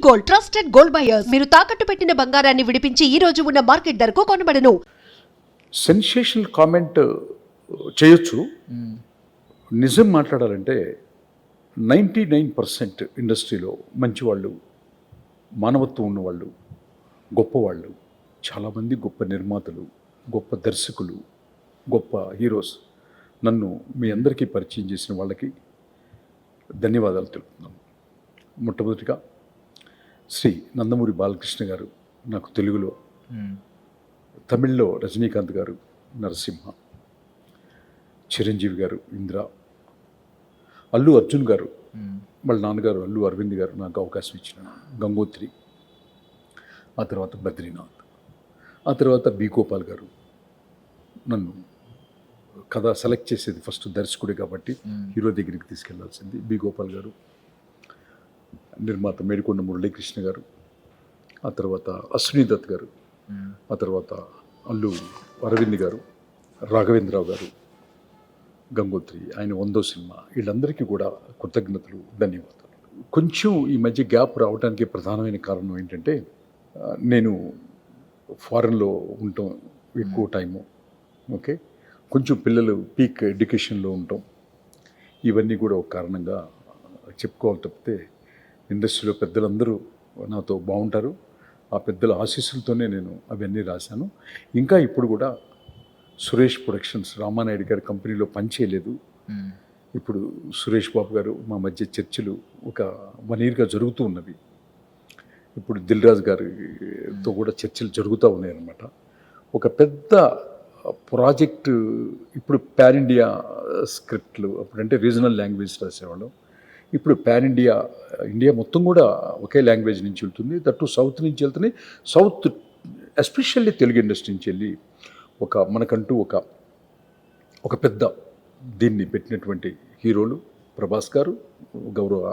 Gold, trusted gold buyers. మీరు తాకట్టు పెట్టిన బంగారాన్ని విడిపించి ఈ రోజు ఉన్న మార్కెట్ ధరకు కొనబడను. సెన్సేషనల్ కామెంట్ చేయొచ్చు. నిజం మాట్లాడాలంటే 99% ఇండస్ట్రీలో మంచివాళ్ళు, మానవత్వం ఉన్నవాళ్ళు, గొప్పవాళ్ళు, చాలామంది గొప్ప నిర్మాతలు, గొప్ప దర్శకులు, గొప్ప హీరోస్ నన్ను మీ అందరికీ పరిచయం చేసిన వాళ్ళకి ధన్యవాదాలు తెలుపుతున్నాను. మొట్టమొదటిగా శ్రీ నందమూరి బాలకృష్ణ గారు నాకు తెలుగులో, తమిళ్లో రజనీకాంత్ గారు నరసింహ, చిరంజీవి గారు ఇంద్ర, అల్లు అర్జున్ గారు వాళ్ళ నాన్నగారు అల్లు అరవింద్ గారు నాకు అవకాశం ఇచ్చిన గంగోత్రి, ఆ తర్వాత బద్రీనాథ్, ఆ తర్వాత బి గోపాల్ గారు నన్ను కథ సెలెక్ట్ చేసేది ఫస్ట్ దర్శకుడే కాబట్టి హీరో దగ్గరికి తీసుకెళ్లాల్సింది బి గోపాల్ గారు, నిర్మాత మేడికొండ మురళీకృష్ణ గారు, ఆ తర్వాత అశ్విని దత్ గారు, ఆ తర్వాత అల్లు అరవింద్ గారు, రాఘవేంద్రరావు గారు, గంగోత్రి, ఆయన 100వ సినిమా, వీళ్ళందరికీ కూడా కృతజ్ఞతలు, ధన్యవాదాలు. కొంచెం ఈ మధ్య గ్యాప్ రావడానికి ప్రధానమైన కారణం ఏంటంటే నేను ఫారెన్లో ఉండటం ఎక్కువ టైము, ఓకే, కొంచెం పిల్లలు పీక్ ఎడ్యుకేషన్లో ఉండటం, ఇవన్నీ కూడా ఒక కారణంగా చెప్పుకోవాలి. తప్పితే ఇండస్ట్రీలో పెద్దలందరూ నాతో బాగుంటారు. ఆ పెద్దల ఆశీస్సులతోనే నేను అవన్నీ రాశాను. ఇంకా ఇప్పుడు కూడా సురేష్ ప్రొడక్షన్స్ రామానాయుడు గారి కంపెనీలో పనిచేయలేదు. ఇప్పుడు సురేష్ బాబు గారు మా మధ్య చర్చలు ఒక 1 yearగా జరుగుతూ ఉన్నవి. ఇప్పుడు దిల్ రాజు గారితో కూడా చర్చలు జరుగుతూ ఉన్నాయన్నమాట. ఒక పెద్ద ప్రాజెక్టు, ఇప్పుడు పాన్ ఇండియా స్క్రిప్ట్లు, అప్పుడంటే రీజనల్ లాంగ్వేజ్ రాసేవాళ్ళం, ఇప్పుడు పాన్ ఇండియా, ఇండియా మొత్తం కూడా ఒకే లాంగ్వేజ్ నుంచి వెళ్తుంది. దట్టు సౌత్ నుంచి వెళ్తున్నాయి. సౌత్ ఎస్పెషల్లీ తెలుగు ఇండస్ట్రీ నుంచి వెళ్ళి మనకంటూ ఒక పెద్ద దీన్ని పెట్టినటువంటి హీరోలు ప్రభాస్ గారు, గౌరవ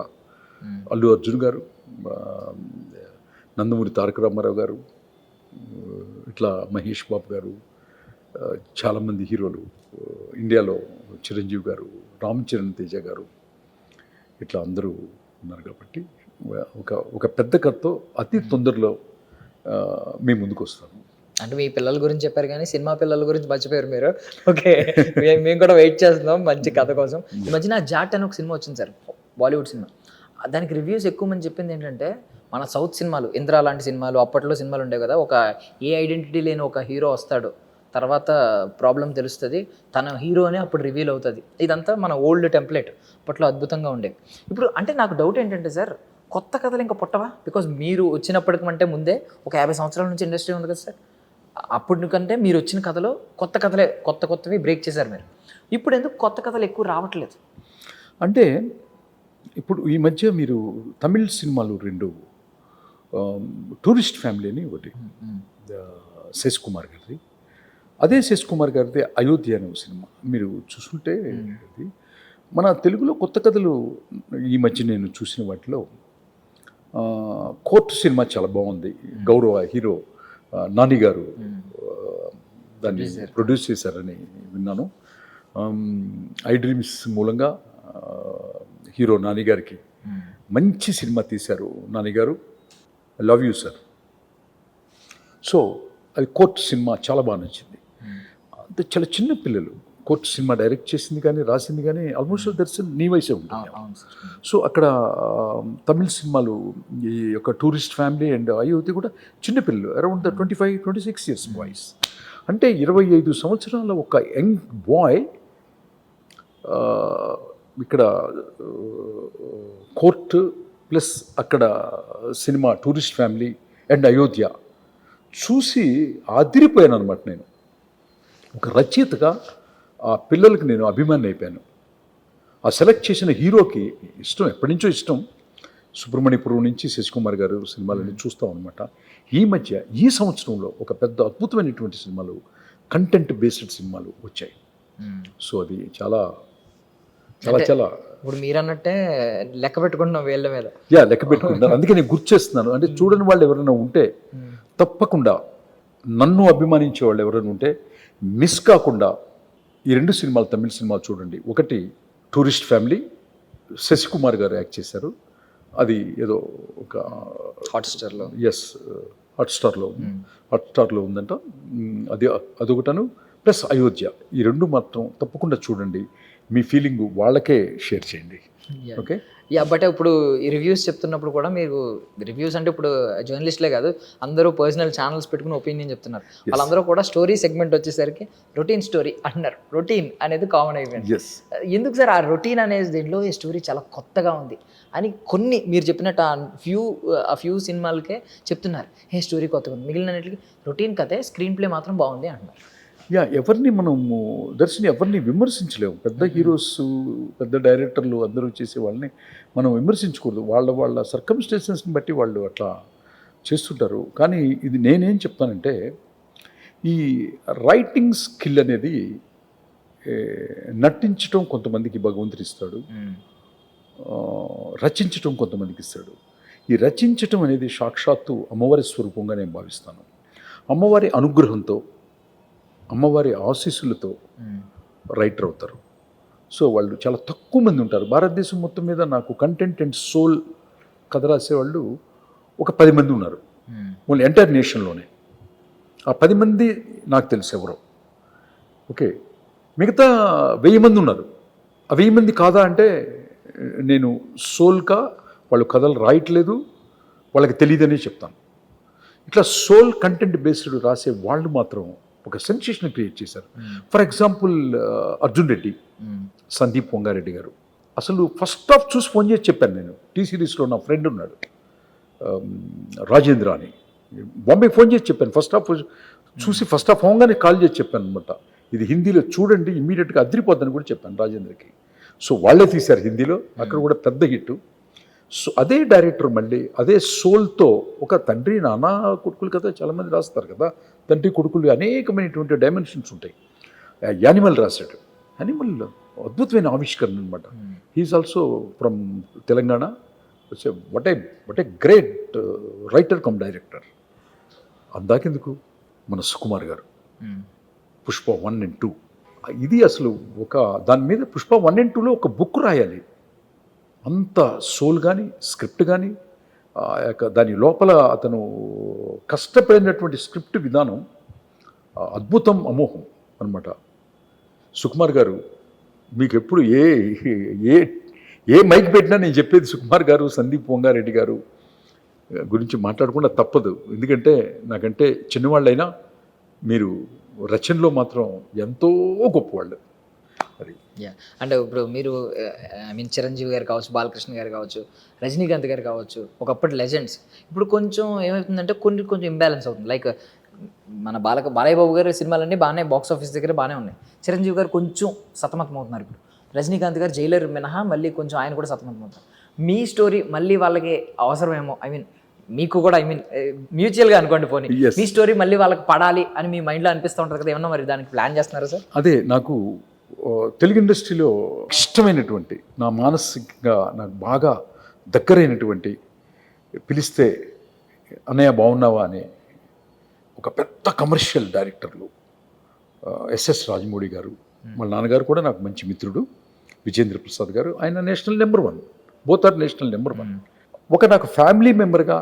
అల్లు అర్జున్ గారు, నందమూరి తారక రామారావు గారు, ఇట్లా మహేష్ బాబు గారు, చాలామంది హీరోలు ఇండియాలో, చిరంజీవి గారు, రామ్ చరణ్ తేజ గారు, ఇట్లా అందరూ ఉన్నారు. కాబట్టి ఒక పెద్ద కథతో అతి తొందరలో మీ ముందుకు వస్తాను. అంటే మీ పిల్లల గురించి చెప్పారు కానీ సినిమా పిల్లల గురించి మర్చిపోయారు మీరు. ఓకే, మేము కూడా వెయిట్ చేస్తున్నాం మంచి కథ కోసం. ఈ మధ్యన జాట్ అని ఒక సినిమా వచ్చింది సార్, బాలీవుడ్ సినిమా. దానికి రివ్యూస్ ఎక్కువ మంది చెప్పింది ఏంటంటే, మన సౌత్ సినిమాలు, ఇంద్ర లాంటి సినిమాలు, అప్పట్లో సినిమాలు ఉండేవి కదా, ఒక ఏ ఐడెంటిటీ లేని ఒక హీరో వస్తాడు, తర్వాత ప్రాబ్లం తెలుస్తుంది, తన హీరోనే అప్పుడు రివీల్ అవుతుంది. ఇదంతా మన ఓల్డ్ టెంప్లెట్, అప్పట్లో అద్భుతంగా ఉండేవి. ఇప్పుడు అంటే నాకు డౌట్ ఏంటంటే సార్, కొత్త కథలు ఇంకా పుట్టవా? బికాజ్ మీరు వచ్చినప్పటికంటే ముందే ఒక 50 సంవత్సరాల నుంచి ఇండస్ట్రీ ఉంది కదా సార్. అప్పటికంటే మీరు వచ్చిన కథలో కొత్తవి బ్రేక్ చేశారు మీరు. ఇప్పుడు ఎందుకు కొత్త కథలు ఎక్కువ రావట్లేదు? అంటే ఇప్పుడు ఈ మధ్య మీరు తమిళ్ సినిమాలు 2, టూరిస్ట్ ఫ్యామిలీ అని ఒకటి శశి కుమార్ గారిది, అదే శశి కుమార్ గారిది అయోధ్య అనే సినిమా మీరు చూసుకుంటే, అది మన తెలుగులో కొత్త కథలు ఈ మధ్య నేను చూసిన వాటిలో కోర్టు సినిమా చాలా బాగుంది. గౌరవ హీరో నాని గారు దాన్ని ప్రొడ్యూస్ చేశారని విన్నాను. ఐ డ్రీమ్స్ మూలంగా హీరో నాని గారికి మంచి సినిమా తీశారు నాని గారు. I love you sir. So అది కోర్టు సినిమా చాలా బాగా నచ్చింది. అంటే చాలా చిన్న పిల్లలు, కోర్టు సినిమా డైరెక్ట్ చేసింది కానీ రాసింది కానీ ఆల్మోస్ట్ దర్శనం నీ వయసే ఉంటుంది. సో అక్కడ తమిళ సినిమాలు ఈ యొక్క టూరిస్ట్ ఫ్యామిలీ అండ్ అయోధ్య కూడా చిన్నపిల్లలు, అరౌండ్ 25-26 years బాయ్స్. అంటే 25 సంవత్సరాల ఒక యంగ్ బాయ్ ఇక్కడ కోర్టు ప్లస్ అక్కడ cinema tourist family and Ayodhya చూసి ఆదిరిపోయాను అనమాట. నేను ఒక రచయితగా ఆ పిల్లలకి నేను అభిమాని అయిపోయాను. ఆ సెలెక్ట్ చేసిన హీరోకి ఇష్టం, ఎప్పటి నుంచో ఇష్టం. సుబ్రహ్మణ్యపురం నుంచి శశికుమార్ గారు సినిమాలన్నీ చూస్తాం అనమాట. ఈ మధ్య ఈ సంవత్సరంలో ఒక పెద్ద అద్భుతమైనటువంటి సినిమాలు, కంటెంట్ బేస్డ్ సినిమాలు వచ్చాయి. సో అది చాలా చాలా చాలా ఇప్పుడు మీరు అన్నట్టే లెక్క పెట్టుకుంటున్నాం వేళ్ళ మీద. లెక్క పెట్టుకుంటాను. అందుకే నేను గుర్తు చేస్తున్నాను. అంటే చూడని వాళ్ళు ఎవరైనా ఉంటే తప్పకుండా, నన్ను అభిమానించే వాళ్ళు ఎవరైనా ఉంటే మిస్ కాకుండా ఈ 2 సినిమాలు, తమిళ సినిమాలు చూడండి. ఒకటి టూరిస్ట్ ఫ్యామిలీ, శశికుమార్ గారు యాక్ట్ చేశారు. అది ఏదో ఒక హాట్స్టార్లో ఎస్ హాట్స్టార్లో హాట్స్టార్లో ఉందంట. అది అదొకటను ప్లస్ అయోధ్య, ఈ రెండు మాత్రం తప్పకుండా చూడండి. మీ ఫీలింగ్ వాళ్ళకే షేర్ చేయండి. ఓకే. బట్ ఇప్పుడు ఈ రివ్యూస్ చెప్తున్నప్పుడు కూడా మీరు రివ్యూస్ అంటే ఇప్పుడు జర్నలిస్ట్లే కాదు, అందరూ పర్సనల్ ఛానల్స్ పెట్టుకుని ఒపీనియన్ చెప్తున్నారు. వాళ్ళందరూ కూడా స్టోరీ సెగ్మెంట్ వచ్చేసరికి రొటీన్ స్టోరీ అంటున్నారు. రొటీన్ అనేది కామన్ అయిపోయింది. ఎస్, ఎందుకు సార్ ఆ రొటీన్ అనేది దీంట్లో ఈ స్టోరీ చాలా కొత్తగా ఉంది అని కొన్ని మీరు చెప్పినట్టు ఆ ఫ్యూ సినిమాలకే చెప్తున్నారు ఏ స్టోరీ కొత్తగా ఉంది, మిగిలినట్లకి రొటీన్ కథే, స్క్రీన్ ప్లే మాత్రం బాగుంది అంటున్నారు. ఎవరిని మనము దర్శని ఎవరిని విమర్శించలేము. పెద్ద హీరోస్, పెద్ద డైరెక్టర్లు అందరూ చేసే వాళ్ళని మనం విమర్శించకూడదు. వాళ్ళ సర్కమ్స్టెన్సెస్ని బట్టి వాళ్ళు అట్లా చేస్తుంటారు. కానీ ఇది నేనేం చెప్తానంటే, ఈ రైటింగ్ స్కిల్ అనేది నటించటం కొంతమందికి భగవంతుడు ఇస్తాడు, రచించటం కొంతమందికి ఇస్తాడు. ఈ రచించటం అనేది సాక్షాత్తు అమ్మవారి స్వరూపంగా నేను భావిస్తాను. అమ్మవారి అనుగ్రహంతో, అమ్మవారి ఆశీస్సులతో రైటర్ అవుతారు. సో వాళ్ళు చాలా తక్కువ మంది ఉంటారు భారతదేశం మొత్తం మీద. నాకు కంటెంట్ అండ్ సోల్ కథ రాసేవాళ్ళు ఒక 10 మంది ఉన్నారు ఓన్లీ ఎంటైర్ నేషన్లోనే. ఆ 10 మంది నాకు తెలుసు ఎవరో. ఓకే, మిగతా 1000 మంది ఉన్నారు. ఆ 1000 మంది కాదా అంటే నేను సోల్గా వాళ్ళు కథలు రాయట్లేదు, వాళ్ళకి తెలియదనే చెప్తాను. ఇట్లా సోల్ కంటెంట్ బేస్డ్ రాసే వాళ్ళు మాత్రం ఒక సెన్సేషన్ క్రియేట్ చేశారు. ఫర్ ఎగ్జాంపుల్ అర్జున్ రెడ్డి, సందీప్ పొంగారెడ్డి గారు. అసలు ఫస్ట్ హాఫ్ చూసి ఫోన్ చేసి చెప్పాను నేను. టీ సిరీస్లో నా ఫ్రెండ్ ఉన్నాడు రాజేంద్ర అని, బాంబే ఫోన్ చేసి చెప్పాను. ఫస్ట్ హాఫ్ చూసి ఫస్ట్ హాఫ్ అవగానే కాల్ చేసి చెప్పాను అనమాట, ఇది హిందీలో చూడండి ఇమ్మీడియట్గా అదిరిపోద్దని కూడా చెప్పాను రాజేంద్రకి. సో వాళ్ళే తీశారు హిందీలో, అక్కడ కూడా పెద్ద హిట్. సో అదే డైరెక్టర్ మళ్ళీ అదే సోల్తో ఒక తండ్రి నాన్న కొడుకులు కదా చాలామంది రాస్తారు కదా, తండ్రి కొడుకులు అనేకమైనటువంటి డైమెన్షన్స్ ఉంటాయి. యానిమల్ రాశాడు. యానిమల్ అద్భుతమైన ఆవిష్కరణ అనమాట. He's also from Telangana. What a great writer cum director. అందాకెందుకు మన సుకుమార్ గారు పుష్ప 1 and 2, ఇది అసలు ఒక దాని మీద పుష్ప 1 and 2లో ఒక బుక్ రాయాలి. అంత సోల్ కానీ స్క్రిప్ట్ కానీ దాని లోపల అతను కష్టపడినటువంటి స్క్రిప్ట్ విధానం అద్భుతం, అమోఘం అనమాట. సుకుమార్ గారు మీకు ఎప్పుడు ఏ మైక్ పెట్టినా నేను చెప్పేది సుకుమార్ గారు, సందీప్ పొంగారెడ్డి గారు గురించి మాట్లాడకుండా తప్పదు. ఎందుకంటే నాకంటే చిన్నవాళ్ళైనా మీరు రచనలో మాత్రం ఎంతో గొప్పవాళ్ళు. అది అంటే ఇప్పుడు మీరు చిరంజీవి గారు కావచ్చు, బాలకృష్ణ గారు కావచ్చు, రజనీకాంత్ గారు కావచ్చు, ఒకప్పటి లెజెండ్స్. ఇప్పుడు కొంచెం ఏమవుతుందంటే కొంచెం ఇంబ్యాలెన్స్ అవుతుంది. లైక్ మన బాలయ్య బాబు గారి సినిమాలన్నీ బాగానే బాక్స్ ఆఫీస్ దగ్గర బాగానే ఉన్నాయి. చిరంజీవి గారు కొంచెం సతమతం అవుతున్నారు ఇప్పుడు. రజనీకాంత్ గారు జైలర్ మినహా మళ్ళీ కొంచెం ఆయన కూడా సతమతం అవుతారు. మీ స్టోరీ మళ్ళీ వాళ్ళకి అవసరమేమో, మీకు కూడా మ్యూచువల్గా అనుకోండి పోనీ, మీ స్టోరీ మళ్ళీ వాళ్ళకి పడాలి అని మీ మైండ్లో అనిపిస్తూ ఉంటుంది కదా, ఏమన్నా మరి దానికి ప్లాన్ చేస్తున్నారా సార్? అదే నాకు తెలుగు ఇండస్ట్రీలో ఇష్టమైనటువంటి, నా మానసికంగా నాకు బాగా దగ్గరైనటువంటి, పిలిస్తే అన్నయ్య బాగున్నావా అనే ఒక పెద్ద కమర్షియల్ డైరెక్టర్లు ఎస్ఎస్ రాజమౌళి గారు. వాళ్ళ నాన్నగారు కూడా నాకు మంచి మిత్రుడు విజేంద్ర ప్రసాద్ గారు. ఆయన national number 1, both are national number 1. ఒక నాకు ఫ్యామిలీ మెంబర్గా,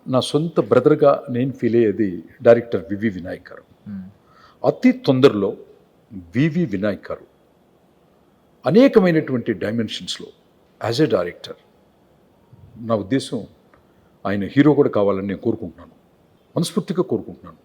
నా సొంత బ్రదర్గా నేను ఫీల్ అయ్యేది డైరెక్టర్ వివి వినాయక్ గారు. అతి తొందరలో వివి వినాయక్ గారు అనేకమైనటువంటి డైమెన్షన్స్లో యాజ్ ఏ డైరెక్టర్, నా ఉద్దేశం ఆయన హీరో కూడా కావాలని నేను కోరుకుంటున్నాను, మనస్ఫూర్తిగా కోరుకుంటున్నాను.